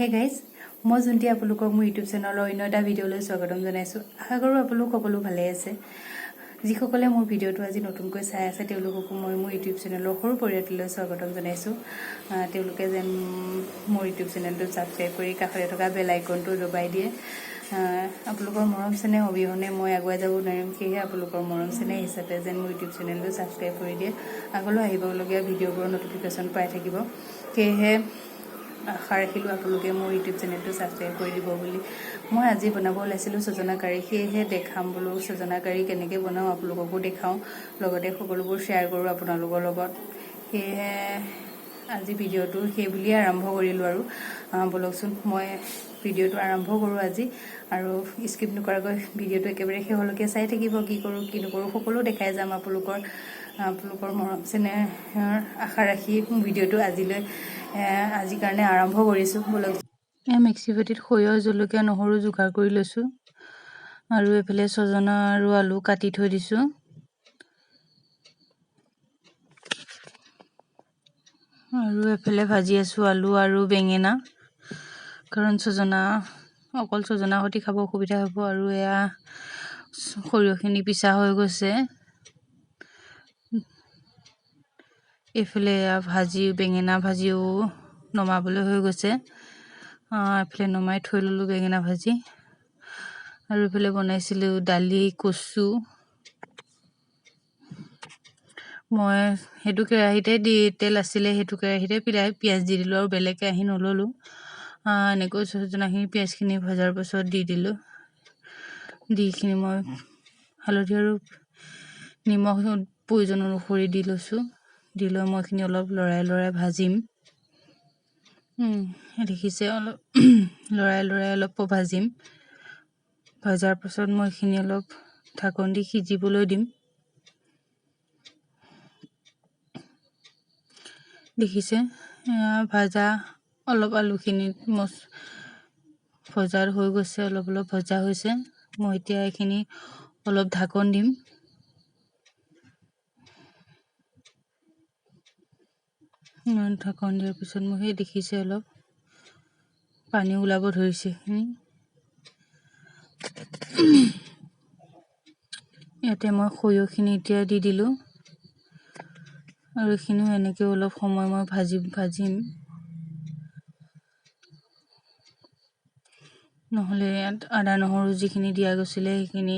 Hey guys মই যোনটি আপোনালোকক মোৰ ইউটিউব চেনেলৰ অন্য এটা ভিডিঅ'লৈ স্বাগতম জনাইছোঁ। আশা কৰোঁ আপোনালোক সকলো ভালে আছে। যিসকলে মোৰ ভিডিঅ'টো আজি নতুনকৈ চাই আছে তেওঁলোককো মই মোৰ ইউটিউব চেনেলৰ সৰু পৰিয়ালটোলৈ স্বাগতম জনাইছোঁ। তেওঁলোকে যেন মোৰ ইউটিউব চেনেলটো ছাবস্ক্ৰাইব কৰি কাষতে থকা বেল আইকনটো দবাই দিয়ে। আপোনালোকৰ মৰম চেনেহ অবিহনে মই আগুৱাই যাব নোৱাৰিম, সেয়েহে আপোনালোকৰ মৰম চেনেহ হিচাপে যেন মোৰ ইউটিউব চেনেলটো ছাবস্ক্ৰাইব কৰি দিয়ে। আগলৈ আহিবলগীয়া ভিডিঅ'বোৰৰ নটিফিকেশ্যন পাই থাকিব। সেয়েহে আশা ৰাখিলোঁ আপোনালোকে মোৰ ইউটিউব চেনেলটো ছাবস্ক্ৰাইব কৰি দিব বুলি। মই আজি বনাব ওলাইছিলোঁ ছজনা কাৰী, সেয়েহে দেখাম বোলো ছজনা কাৰী কেনেকৈ বনাওঁ আপোনালোককো দেখাওঁ, লগতে সকলোবোৰ শ্বেয়াৰ কৰোঁ আপোনালোকৰ লগত। সেয়েহে আজি ভিডিঅ'টো সেই বুলিয়ে আৰম্ভ কৰিলোঁ আৰু বলকচোন মই ভিডিঅ'টো আৰম্ভ কৰোঁ আজি। আৰু স্কিপ নকৰাকৈ ভিডিঅ'টো একেবাৰে শেষলৈকে চাই থাকিব। কি কৰোঁ কি নকৰোঁ সকলো দেখাই যাম আপোনালোকৰ মৰম চেনেহৰ আশা ৰাখি ভিডিঅ'টো আজিৰ কাৰণে আৰম্ভ কৰিছোঁ। বলক মিক্সি বাতিত সৰিয়হ, জলকীয়া, নহৰু যোগাৰ কৰি লৈছোঁ আৰু এইফালে ছজনা আৰু আলু কাটি থৈ দিছোঁ। আৰু এইফালে ভাজি আছোঁ আলু আৰু বেঙেনা, কাৰণ অকল ছজনা সৈতে খাব অসুবিধা হ'ব। আৰু এয়া সৰিয়হখিনি পিছা হৈ গৈছে। এইফালে এয়া বেঙেনা ভাজিও নমাবলৈ হৈ গৈছে। এইফালে নমাই থৈ ল'লোঁ বেঙেনা ভাজি। আৰু এইফালে বনাইছিলোঁ দালি, কচু। মই সেইটো কেৰাহীতে তেল আছিলে, সেইটো কেৰাহীতে পিঁয়াজ দি দিলোঁ আৰু বেলেগ কেৰাহী নল'লোঁ। এনেকৈ ছজনাখিনি পিঁয়াজখিনি ভজাৰ পাছত দি দিলোঁ। দিখিনি মই হালধি আৰু নিমখ প্ৰয়োজন অনুসৰি দি লৈছোঁ। দি লৈ মই এইখিনি অলপ লৰাই ভাজিম। দেখিছে অলপ লৰাই অলপ ভাজিম। ভজাৰ পাছত মই এইখিনি অলপ ঢাকন দি সিজিবলৈ দিম। দেখিছে ভাজা অলপ আলুখিনি ভজা হৈ গৈছে, অলপ ভজা হৈছে। মই এতিয়া এইখিনি অলপ ঢাকন দিম। ঢাকন দিয়াৰ পিছত মই সেই দেখিছে অলপ পানী ওলাব ধৰিছে। ইয়াতে মই সৰিয়হখিনি এতিয়া দি দিলোঁ আৰু এইখিনিও এনেকৈ অলপ সময় মই ভাজিম। নহ'লে ইয়াত আদা নহৰু যিখিনি দিয়া গৈছিলে সেইখিনি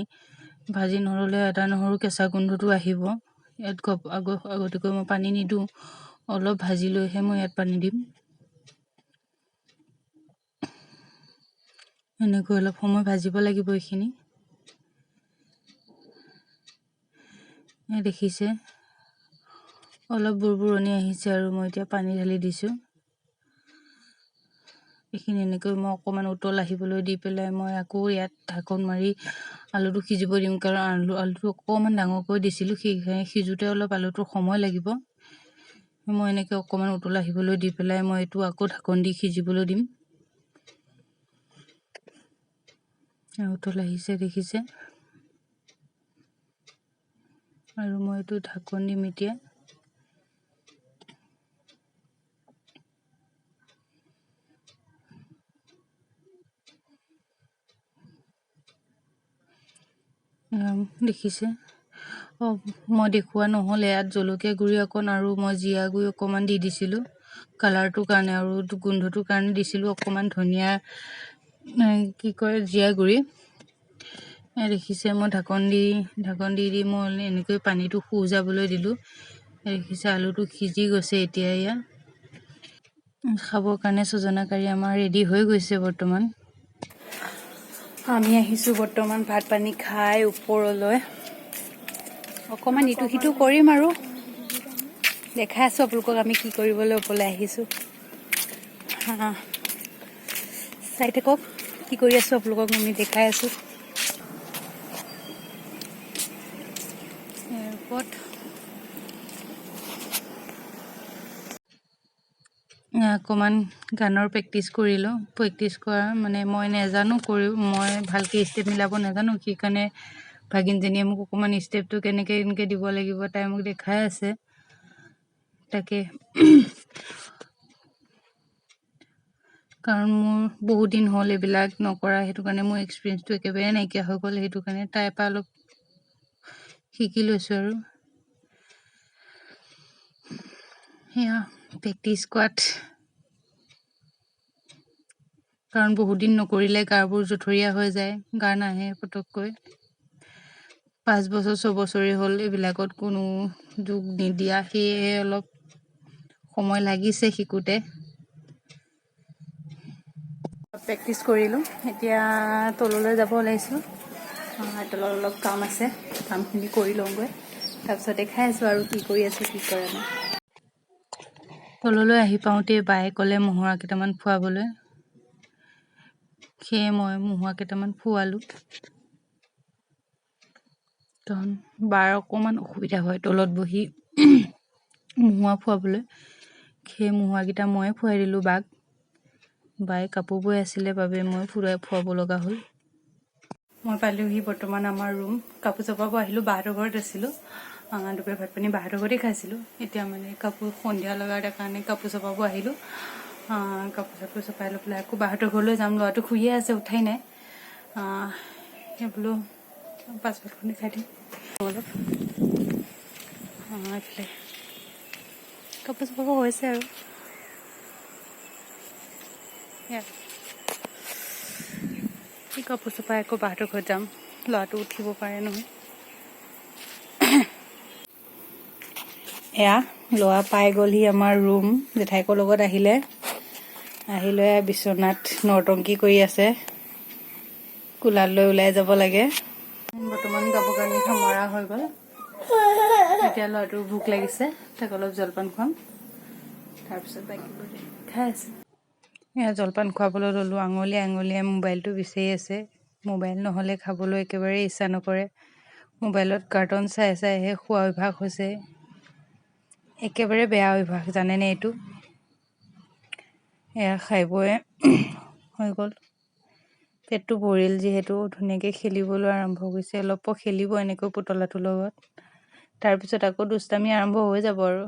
ভাজি নল'লে আদা নহৰু কেঁচা গোন্ধটো আহিব। ইয়াত আগতীয়াকৈ মই পানী নিদিওঁ, অলপ ভাজি লৈহে মই ইয়াত পানী দিম। এনেকৈ অলপ সময় ভাজিব লাগিব এইখিনি। দেখিছে অলপ বুৰবুৰণি আহিছে আৰু মই এতিয়া পানী ঢালি দিছোঁ। এইখিনি এনেকৈ মই অকণমান উতল আহিবলৈ দি পেলাই মই আকৌ ইয়াত ঢাকন মাৰি আলুটো সিজিব দিম, কাৰণ আলুটো অকণমান ডাঙৰকৈ দিছিলোঁ, সেইকাৰণে সিজোতে অলপ আলুটোৰ সময় লাগিব। মই এনেকৈ অকণমান উতল আহিবলৈ দি পেলাই মই এইটো আকৌ ঢাকন দি সিজিবলৈ দিম। উতল আহিছে দেখিছে, আৰু মই এইটো ঢাকন দিম এতিয়া। দেখিছে মই দেখুওৱা নহ'লে ইয়াত জলকীয়া গুড়ি অকণ আৰু মই জিৰা গুড়ি অকণমান দি দিছিলোঁ কালাৰটোৰ কাৰণে, আৰু গোন্ধটোৰ কাৰণে দিছিলোঁ অকণমান ধনিয়া জিৰা গুড়ি। দেখিছে মই ঢাকন দি মই এনেকৈ পানীটো যাবলৈ দিলোঁ। দেখিছে আলুটো সিজি গৈছে। এতিয়া এয়া খাবৰ কাৰণে ছজনা কাৰী আমাৰ ৰেডি হৈ গৈছে। বৰ্তমান আমি আহিছোঁ ভাত পানী খাই ওপৰলৈ। অকণমান ইটো সিটো কৰিম আৰু দেখাই আছোঁ আপোনালোকক আমি কি কৰিবলৈ ওপৰলৈ আহিছোঁ। চাই থাকক কি কৰি আছোঁ, আপোনালোকক আমি দেখাই আছোঁ। এয়াৰপৰ্ট অকণমান গানৰ প্ৰেক্টিচ কৰিলোঁ। প্ৰেক্টিচ কৰা মানে মই নাজানো মই ভালকৈ ষ্টেপ মিলাব নাজানো, সেইকাৰণে ভাগিনজনীয়ে মোক অকণমান ষ্টেপটো কেনেকৈ দিব লাগিব তাই মোক দেখাই আছে। তাকে কাৰণ মোৰ বহুত দিন হ'ল এইবিলাক নকৰা, সেইটো কাৰণে মোৰ এক্সপিৰিয়েঞ্চটো একেবাৰে নাইকিয়া হৈ গ'ল। সেইটো কাৰণে তাইৰ পৰা অলপ শিকি লৈছোঁ আৰু সেয়া প্ৰেক্টিছ কৰাত, কাৰণ বহুত দিন নকৰিলে গাবোৰ জঠৰীয়া হৈ যায়, গা নাহে পটককৈ। 5 বছৰ 6 বছৰেই হ'ল এইবিলাকত কোনো যোগ নিদিয়া, সেয়েহে অলপ সময় লাগিছে শিকোঁতে। প্ৰেক্টিছ কৰিলোঁ, এতিয়া তললৈ যাব ওলাইছোঁ। তলত অলপ কাম আছে, কামখিনি কৰি লওঁগৈ, তাৰপিছত দেখাই আছোঁ আৰু কি কৰি আছোঁ কি কৰা নাই। তললৈ আহি পাওঁতে বায়ে ক'লে মহুৰা কেইটামান ফুৱাবলৈ, সেয়ে মই মহুৰা কেইটামান ফুৱালোঁ। কাৰণ বাৰ অকণমান অসুবিধা হয় তলত বহি মহুৰা ফুৱাবলৈ, সেই মহুৰাকেইটা ময়ে ফুৱাই দিলোঁ বাক। বায়ে কাপোৰ বৈ আছিলে বাবে মই ফুৱাব লগা হ'ল। মই পালোহি বৰ্তমান আমাৰ ৰুম। কাপোৰ চাপোৰ আহিলোঁ, বাহঁতৰ ঘৰত আছিলোঁ। দুপৰীয়া ভাত পানী বাহঁতৰ ঘৰতেই খাইছিলোঁ। এতিয়া মানে কাপোৰ সন্ধিয়া লগাৰ কাৰণে কাপোৰ চাপোৰ আহিলোঁ। কাপোৰ চাপোৰ চপাই লৈ পেলাই আকৌ বাহঁতৰ ঘৰলৈ যাম। ল'ৰাটো শুইয়ে আছে, উঠাই নাই। সেই বোলো পাছফালখনি খাই দিম অলপ। এইফালে কাপোৰ চাপোৰ হৈছে আৰু এই কাপোৰ চপাই আকৌ বাহঁতৰ ঘৰত যাম। ল'ৰাটো উঠিব পাৰে নহয়। এয়া ল'ৰা পাই গ'লহি আমাৰ ৰুম। জেঠাইকৰ লগত আহিলে, আহি লৈ বিচনাত নৰটংকি কৰি আছে। কোলালৈ ওলাই যাব লাগে। বৰ্তমান কাপোৰ কানি সামৰা হৈ গ'ল। এতিয়া ল'ৰাটোৰ ভোক লাগিছে, তাক অলপ জলপান খুৱাম, তাৰপিছত বাকীবোৰ খাই আছে। এয়া জলপান খুৱাবলৈ ল'লোঁ। আঙুলিয়ে আঙুলিয়ে মোবাইলটো বিচাৰি আছে। মোবাইল নহ'লে খাবলৈ একেবাৰে ইচ্ছা নকৰে। মোবাইলত কাৰ্টুন চাই চাইহে খোৱা অভ্যাস হৈছে। একেবাৰে বেয়া অভ্যাস, জানেনে এইটো? এয়া খাই বৈ হৈ গ'ল। পেটটো ভৰিল যিহেতু ধুনীয়াকৈ খেলিবলৈ আৰম্ভ কৰিছে। অলপ খেলিব এনেকৈ পুতলাটোৰ লগত, তাৰপিছত আকৌ দুষ্টামি আৰম্ভ হৈ যাব আৰু।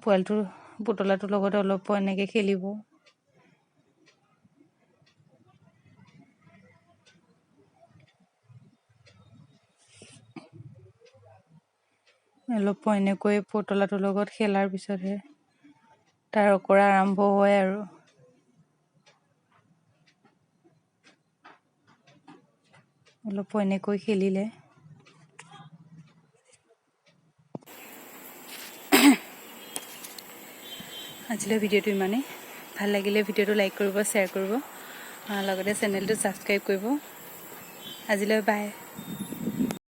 পোৱালিটোৰ পুতলাটোৰ লগত অলপ এনেকৈ খেলিব। অলপ এনেকৈ পুতলাটোৰ লগত খেলাৰ পিছতহে তাৰ অকৰা আৰম্ভ হয় আৰু। অলপ এনেকৈ খেলিলে আজিলৈ ভিডিঅ'টো ইমানেই। ভাল লাগিলে ভিডিঅ'টো লাইক কৰিব, শ্বেয়াৰ কৰিব, লগতে চেনেলটো ছাবস্ক্ৰাইব কৰিব। আজিলৈ বাই।